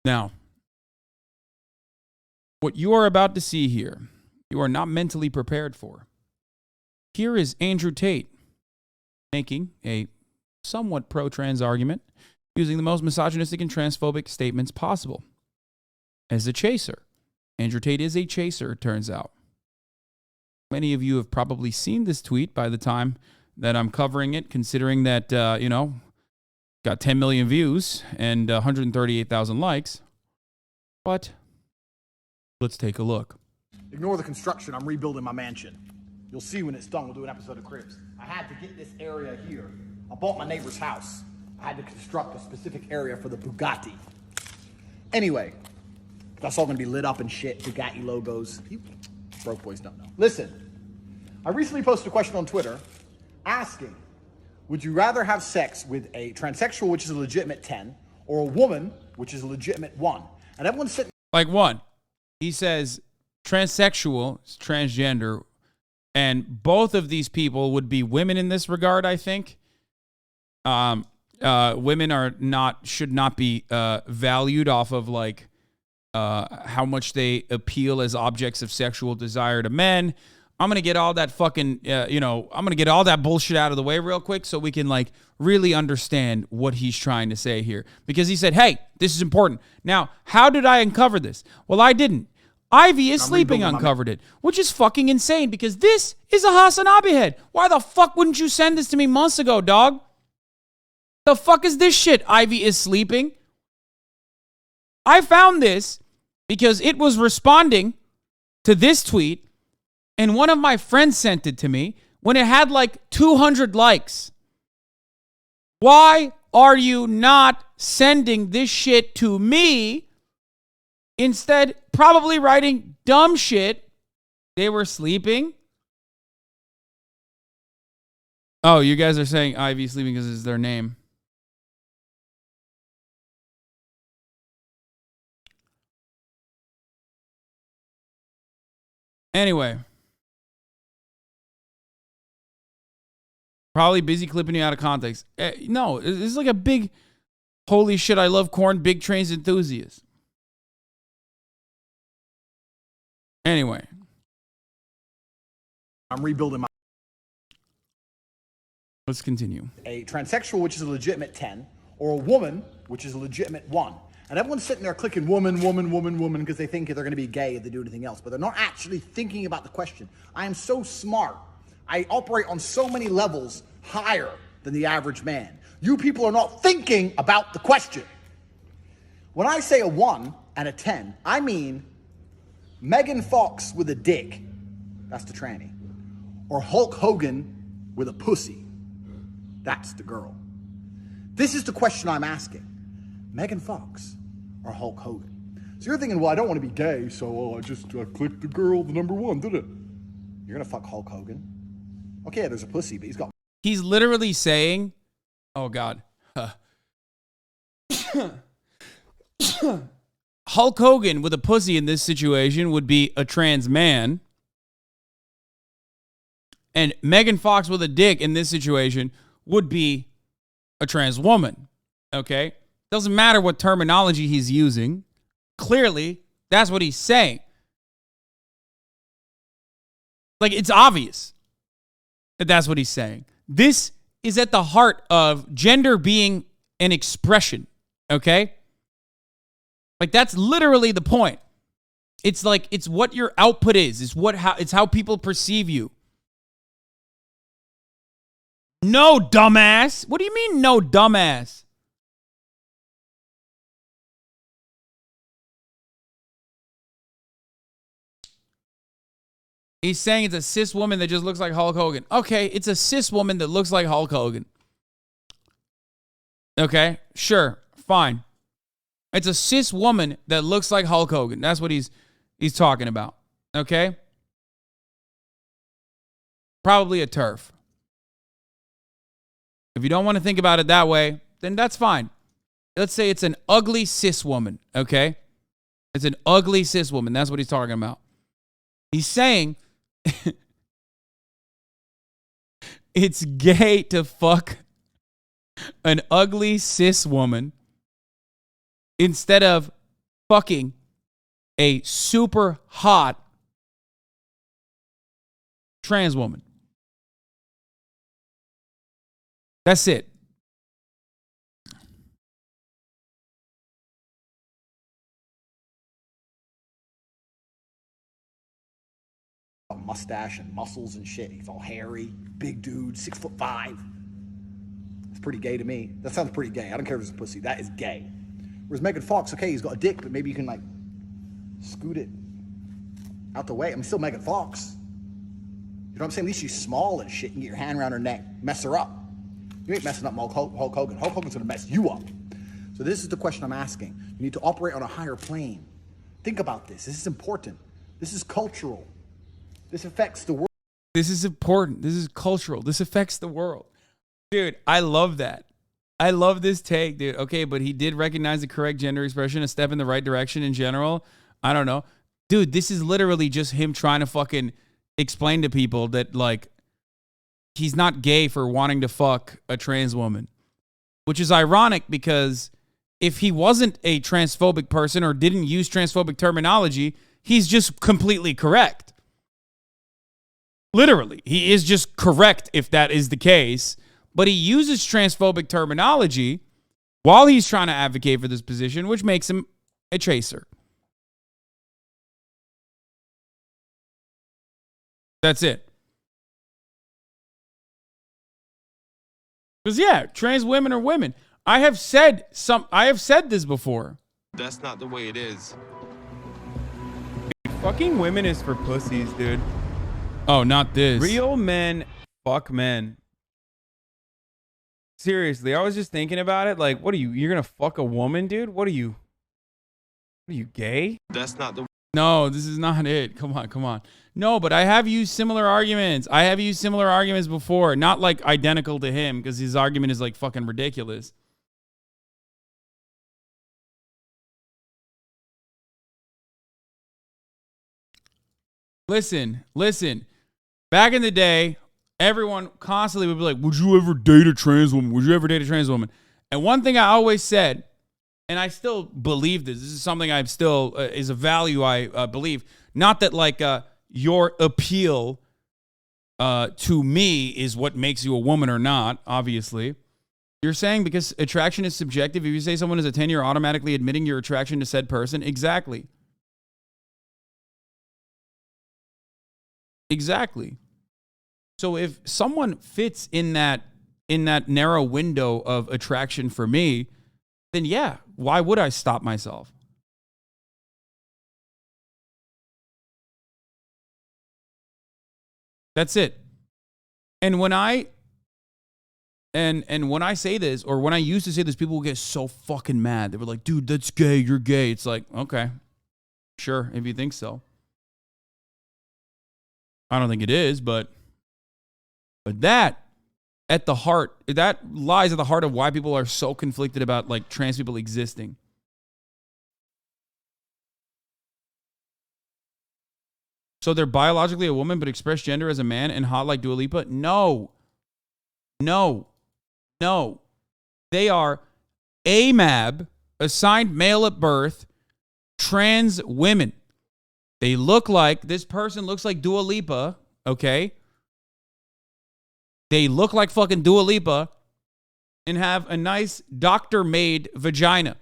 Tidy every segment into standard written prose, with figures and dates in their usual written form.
Now, what you are about to see here, you are not mentally prepared for. Here is Andrew Tate making a somewhat pro-trans argument using the most misogynistic and transphobic statements possible. As a chaser. Andrew Tate is a chaser, it turns out. Many of you have probably seen this tweet by the time that I'm covering it, considering that, got 10 million views and 138,000 likes. But let's take a look. Ignore the construction. I'm rebuilding my mansion. You'll see when it's done. We'll do an episode of Cribs. I had to get this area here. I bought my neighbor's house. I had to construct a specific area for the Bugatti. Anyway, that's all going to be lit up and shit. Bugatti logos. You broke boys don't know. Listen, I recently posted a question on Twitter asking, would you rather have sex with a transsexual, which is a legitimate 10, or a woman, which is a legitimate 1? And everyone's sitting... Like 1. He says transsexual, transgender, and both of these people would be women in this regard, I think. Women should not be valued off of like how much they appeal as objects of sexual desire to men. I'm going to get all that fucking, I'm going to get all that bullshit out of the way real quick so we can like really understand what he's trying to say here. Because he said, hey, this is important. Now, how did I uncover this? Well, I didn't. Ivy is Sleeping uncovered it, which is fucking insane because this is a HasanAbi head. Why the fuck wouldn't you send this to me months ago, dog? The fuck is this shit? Ivy is Sleeping. I found this because it was responding to this tweet and one of my friends sent it to me when it had like 200 likes. Why are you not sending this shit to me? Instead, probably writing dumb shit. They were sleeping. Oh, you guys are saying Ivy Sleeping because it's their name. Anyway. Probably busy clipping you out of context. No, this is like a big, holy shit, I love corn, big trains enthusiast. Anyway. I'm rebuilding my... Let's continue. A transsexual, which is a legitimate 10, or a woman, which is a legitimate 1. And everyone's sitting there clicking woman, woman, woman, woman, because they think they're going to be gay if they do anything else. But they're not actually thinking about the question. I am so smart. I operate on so many levels higher than the average man. You people are not thinking about the question. When I say a 1 and a 10, I mean Megan Fox with a dick. That's the tranny. Or Hulk Hogan with a pussy. That's the girl. This is the question I'm asking. Megan Fox or Hulk Hogan? So you're thinking, well, I don't want to be gay, so I just clicked the girl, the number 1, did it? You're going to fuck Hulk Hogan? Okay, there's a pussy, but he's got... He's literally saying, oh, God. Hulk Hogan with a pussy in this situation would be a trans man. And Megan Fox with a dick in this situation would be a trans woman. Okay? Doesn't matter what terminology he's using. Clearly, that's what he's saying. Like, it's obvious that that's what he's saying. This is at the heart of gender being an expression. Okay? Like, that's literally the point. It's like, it's what your output is. It's how people perceive you. No, dumbass. What do you mean, no, dumbass? He's saying it's a cis woman that just looks like Hulk Hogan. Okay, it's a cis woman that looks like Hulk Hogan. Okay, sure, fine. It's a cis woman that looks like Hulk Hogan. That's what he's talking about. Okay? Probably a TERF. If you don't want to think about it that way, then that's fine. Let's say it's an ugly cis woman, okay? It's an ugly cis woman. That's what he's talking about. He's saying it's gay to fuck an ugly cis woman instead of fucking a super hot trans woman. That's it. A mustache and muscles and shit. He's all hairy, big dude, 6'5". It's pretty gay to me. That sounds pretty gay. I don't care if it's a pussy. That is gay. Whereas Megan Fox, okay, he's got a dick, but maybe you can like scoot it out the way. I'm still Megan Fox. You know what I'm saying? At least she's small and shit. You can get your hand around her neck, mess her up. You ain't messing up Hulk Hogan. Hulk Hogan's gonna mess you up. So this is the question I'm asking. You need to operate on a higher plane. Think about this. This is important. This is cultural. This affects the world. This is important. This is cultural. This affects the world. Dude, I love that. I love this take, dude. Okay, but he did recognize the correct gender expression, a step in the right direction in general. I don't know. Dude, this is literally just him trying to fucking explain to people that, like, he's not gay for wanting to fuck a trans woman. Which is ironic because if he wasn't a transphobic person or didn't use transphobic terminology, he's just completely correct. Literally, he is just correct if that is the case. But he uses transphobic terminology while he's trying to advocate for this position, which makes him a chaser. That's it. Because yeah, trans women are women. I have said this before. That's not the way it is. Fucking women is for pussies, dude. Oh, not this. Real men fuck men. Seriously, I was just thinking about it. Like, what are you? You're gonna fuck a woman, dude? What are you? What are you, gay? That's not the. No, this is not it. Come on. No, but I have used similar arguments. I have used similar arguments before. Not like identical to him, because his argument is like fucking ridiculous. Listen. Back in the day, everyone constantly would be like, would you ever date a trans woman? Would you ever date a trans woman? And one thing I always said, and I still believe this is something I've still, is a value I believe. Not that like your appeal to me is what makes you a woman or not, obviously. You're saying because attraction is subjective, if you say someone is a 10, you're automatically admitting your attraction to said person? Exactly. So if someone fits in that narrow window of attraction for me, then yeah, why would I stop myself? That's it. And when I when I say this, or when I used to say this, people would get so fucking mad. They were like, dude, that's gay, you're gay. It's like, okay, sure, if you think so. I don't think it is, but that at the heart, that lies at the heart of why people are so conflicted about like trans people existing. So they're biologically a woman, but express gender as a man and hot like Dua Lipa? No. They are AMAB, assigned male at birth, trans women. They look like, this person looks like Dua Lipa, okay? They look like fucking Dua Lipa and have a nice doctor-made vagina.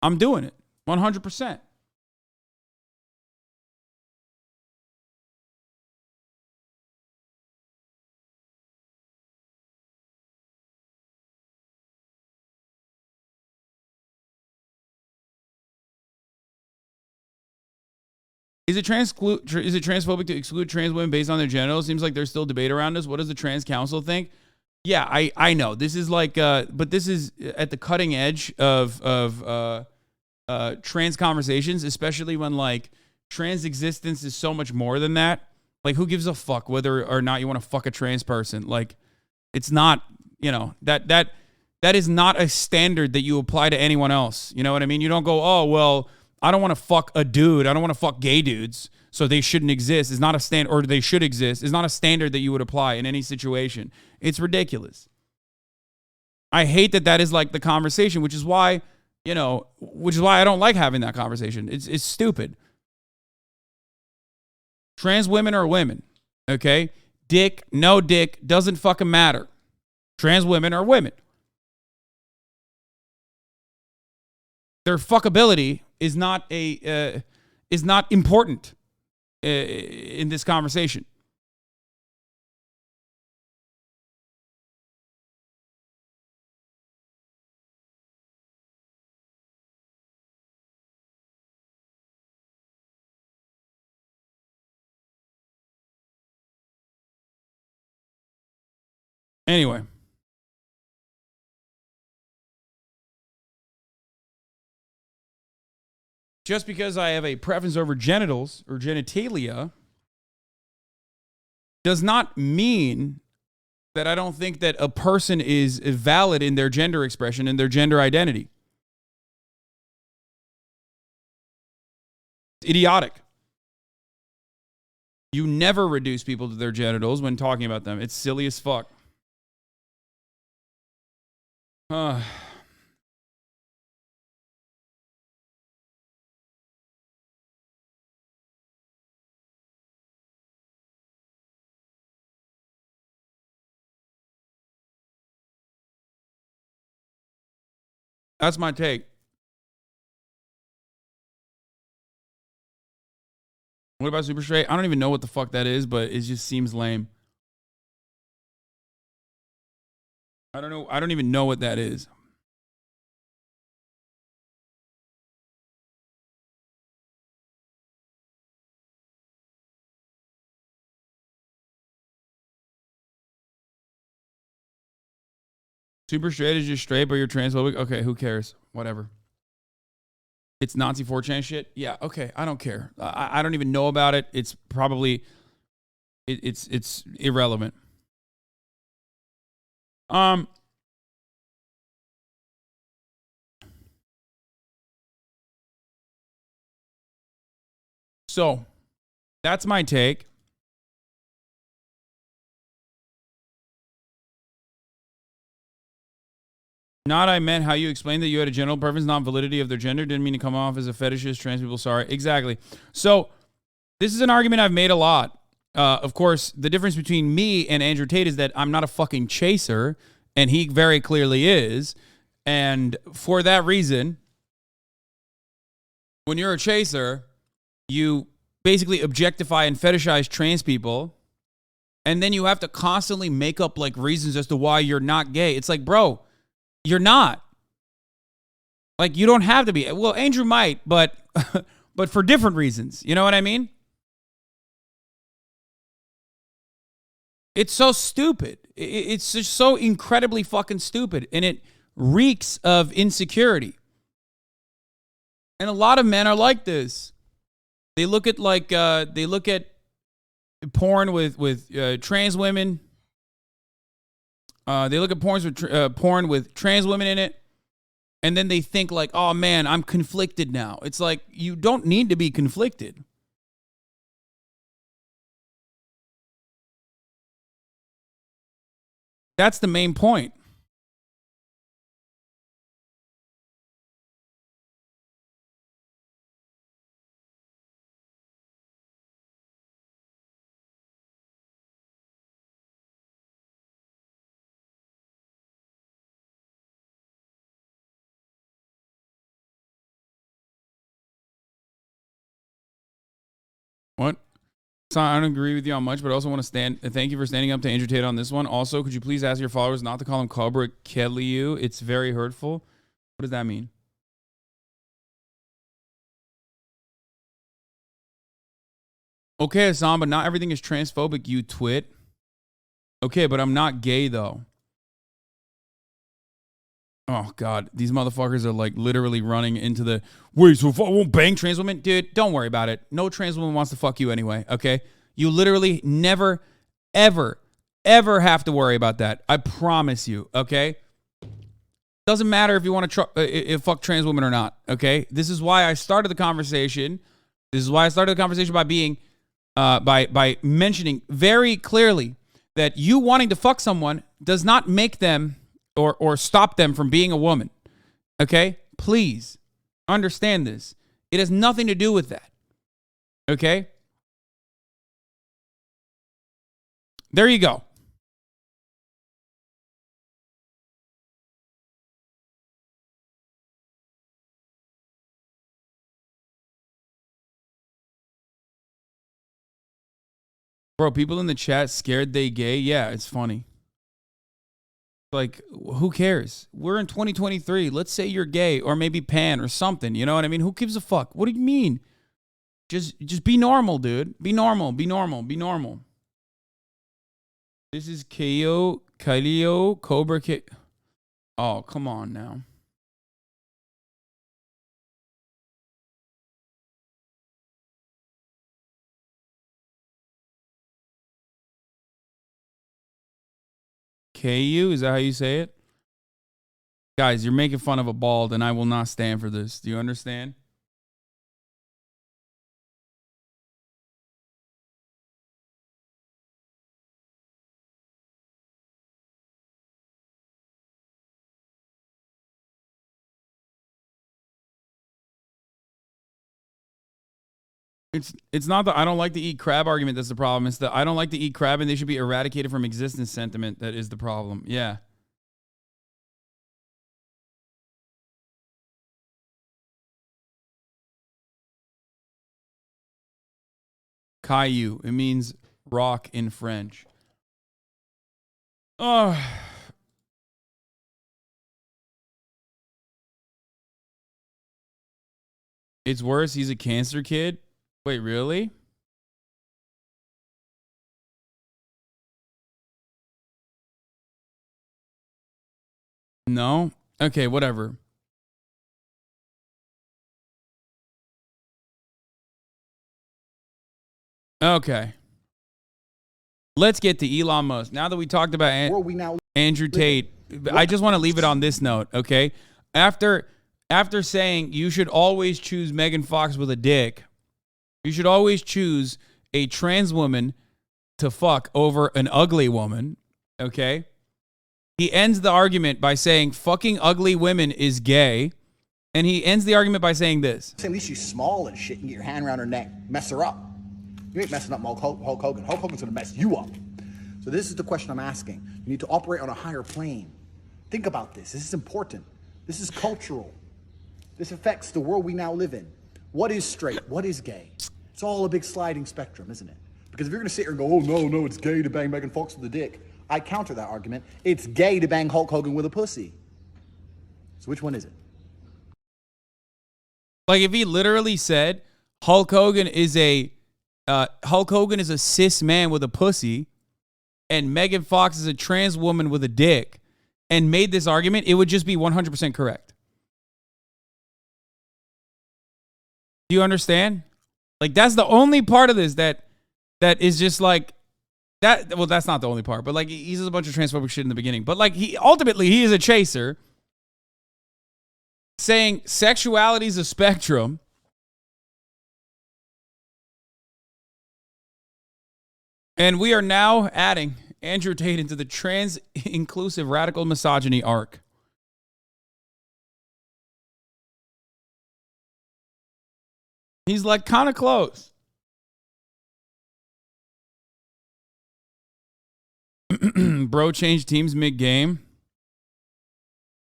I'm doing it, 100%. Is it transphobic to exclude trans women based on their genitals? Seems like there's still debate around this. What does the trans council think? Yeah, I know. This is like, but this is at the cutting edge of trans conversations, especially when like trans existence is so much more than that. Like, who gives a fuck whether or not you want to fuck a trans person? Like, it's not, you know, that is not a standard that you apply to anyone else. You know what I mean? You don't go, oh, well, I don't want to fuck a dude. I don't want to fuck gay dudes, so they shouldn't exist. It's not a stand, or they should exist. It's not a standard that you would apply in any situation. It's ridiculous. I hate that is like the conversation, which is why You know, which is why I don't like having that conversation. It's stupid. Trans women are women, okay? Dick, no dick, doesn't fucking matter. Trans women are women. Their fuckability is not important in this conversation. Anyway. Just because I have a preference over genitals or genitalia does not mean that I don't think that a person is valid in their gender expression and their gender identity. It's idiotic. You never reduce people to their genitals when talking about them. It's silly as fuck. That's my take. What about super straight? I don't even know what the fuck that is, but it just seems lame. I don't know. I don't even know what that is. Super straight is just straight, but you're transphobic. Okay, who cares? Whatever. It's Nazi 4chan shit. Yeah, okay, I don't care. I don't even know about it. It's probably it's irrelevant. So that's my take. Not I meant how you explained that you had a general preference, not validity of their gender. Didn't mean to come off as a fetishist. Trans people, sorry. Exactly. So this is an argument I've made a lot. Of course, the difference between me and Andrew Tate is that I'm not a fucking chaser, and he very clearly is. And for that reason, when you're a chaser, you basically objectify and fetishize trans people, and then you have to constantly make up like reasons as to why you're not gay. It's like, bro, you're not. Like, you don't have to be. Well, Andrew might, but but for different reasons. You know what I mean? It's so stupid. It's just so incredibly fucking stupid, and it reeks of insecurity. And a lot of men are like this. They look at porn with trans women. They look at porn with trans women in it, and then they think like, oh man, I'm conflicted now. It's like, you don't need to be conflicted. That's the main point. What? So I don't agree with you on much, but I also want to thank you for standing up to Andrew Tate on this one. Also, could you please ask your followers not to call him Cobra Kelly? It's very hurtful. What does that mean? Okay, Hasan, but not everything is transphobic, you twit. Okay, but I'm not gay, though. Oh, God. These motherfuckers are, like, literally running into the... Wait, so if I won't bang trans women? Dude, don't worry about it. No trans woman wants to fuck you anyway, okay? You literally never, ever, ever have to worry about that. I promise you, okay? Doesn't matter if you want to fuck trans women or not, okay? This is why I started the conversation. This is why I started the conversation by being... by mentioning very clearly that you wanting to fuck someone does not make them or stop them from being a woman. Okay? Please understand this. It has nothing to do with that. Okay? There you go. Bro, people in the chat scared they gay. Yeah, it's funny. Like, who cares? We're in 2023. Let's say you're gay or maybe pan or something. You know what I mean? Who gives a fuck? What do you mean? Just be normal, dude. Be normal. Be normal. Be normal. This is Kaleo, Cobra K. Oh, come on now. KU, is that how you say it? Guys, you're making fun of a bald, and I will not stand for this. Do you understand? It's not the I don't like to eat crab argument that's the problem. It's the I don't like to eat crab and they should be eradicated from existence sentiment that is the problem. Yeah. Caillou. It means rock in French. Oh. It's worse. He's a cancer kid. Wait, really? No? Okay, whatever. Okay. Let's get to Elon Musk. Now that we talked about Andrew Tate, I just want to leave it on this note, okay? After saying you should always choose Megan Fox with a dick, you should always choose a trans woman to fuck over an ugly woman, okay? He ends the argument by saying fucking ugly women is gay, and he ends the argument by saying this. At least she's small and shit and get your hand around her neck, mess her up. You ain't messing up Hulk Hogan. Hulk Hogan's gonna mess you up. So this is the question I'm asking. You need to operate on a higher plane. Think about this. This is important. This is cultural. This affects the world we now live in. What is straight? What is gay? It's all a big sliding spectrum, isn't it? Because if you're going to sit here and go, oh, no, it's gay to bang Megan Fox with a dick, I counter that argument. It's gay to bang Hulk Hogan with a pussy. So which one is it? Like if he literally said Hulk Hogan is a cis man with a pussy and Megan Fox is a trans woman with a dick and made this argument, it would just be 100% correct. Do you understand? Like that's the only part of this that is just like that. Well, that's not the only part, but like he says a bunch of transphobic shit in the beginning. But like he is a chaser, saying sexuality is a spectrum. And we are now adding Andrew Tate into the trans inclusive radical misogyny arc. He's like kind of close. Bro changed teams mid-game.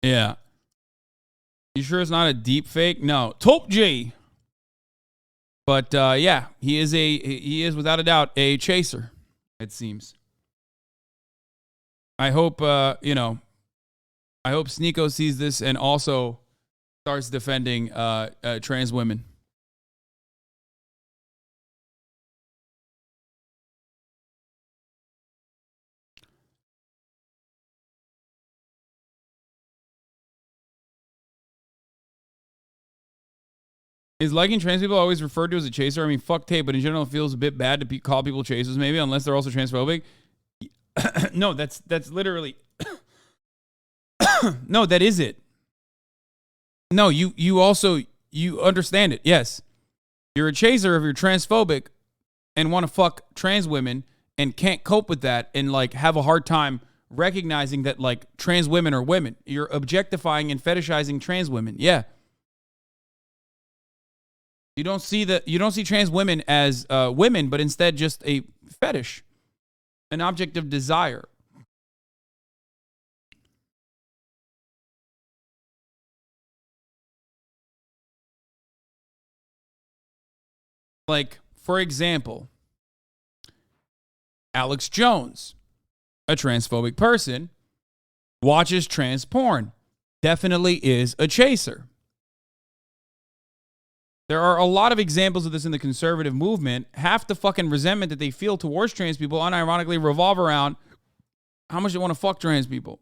Yeah. You sure it's not a deep fake? No. Top G. But yeah, he is without a doubt a chaser, it seems. I hope I hope Sneeko sees this and also starts defending trans women. Is liking trans people always referred to as a chaser? I mean, fuck Tate, but in general, it feels a bit bad to call people chasers, maybe, unless they're also transphobic. No, that's literally... No, that is it. No, you also, you understand it, yes. You're a chaser if you're transphobic and want to fuck trans women and can't cope with that and, like, have a hard time recognizing that like trans women are women. You're objectifying and fetishizing trans women. Yeah. You don't see trans women as women, but instead just a fetish, an object of desire. Like, for example, Alex Jones, a transphobic person, watches trans porn, definitely is a chaser. There are a lot of examples of this in the conservative movement. Half the fucking resentment that they feel towards trans people unironically revolve around how much they want to fuck trans people.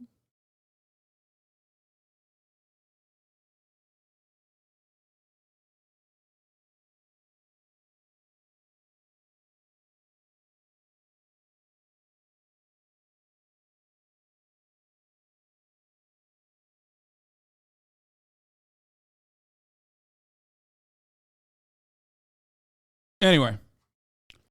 Anyway.